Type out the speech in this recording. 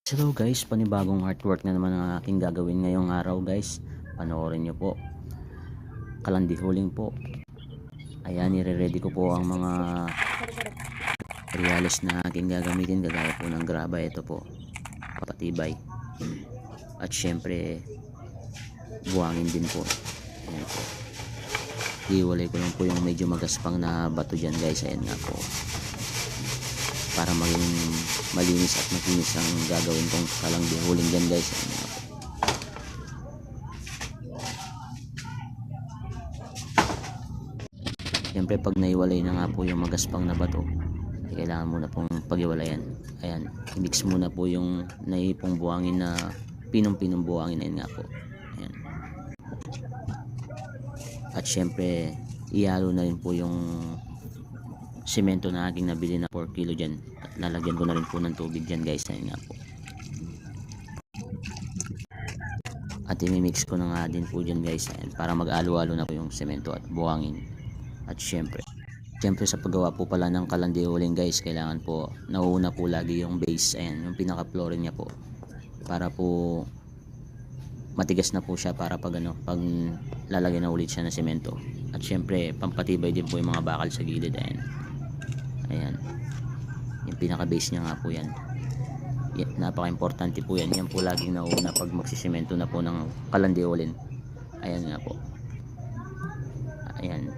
Hello guys, panibagong artwork na naman ang aking gagawin ngayong araw guys. Panoorin nyo po. Kalandihuling po. Ayan, nire-ready ko po ang mga materials na aking gagamitin. Gagaya po ng graba, ito po, papatibay. At syempre, buhangin din po. Ayan po. Iwalay ko lang po yung medyo magaspang na bato dyan guys. Ayan nga po, para maging malinis at makinis ang gagawin kong kalandihuling dyan guys. Ayan nga po. Siyempre pag naiwalay na nga po yung magaspang na bato, kailangan muna pong pag-iwalayan. Ayan, i-mix muna po yung naipong buhangin na pinong buhangin. Ayan nga po. Ayan. At syempre ihalo na rin po yung semento na aking nabili na 4 kilo dyan. At lalagyan ko na rin po ng tubig dyan guys. Ayan nga po. At i-mix ko na nga din po dyan guys. Ayan, para mag-alo-alo na po yung semento at buhangin. At syempre sa paggawa po pala ng kalandihuling guys, kailangan po nauuna po lagi yung base. Ayan, yung pinaka flooring niya po, para po matigas na po siya, para pag pag lalagyan na ulit siya ng semento. At syempre pampatibay din po yung mga bakal sa gilid. Ayan, yung pinaka base niya nga po yan. Napaka importante po yan. Yan po laging nauuna pag magsisemento na po ng kalandihuling. Ayan nga po. Ayan.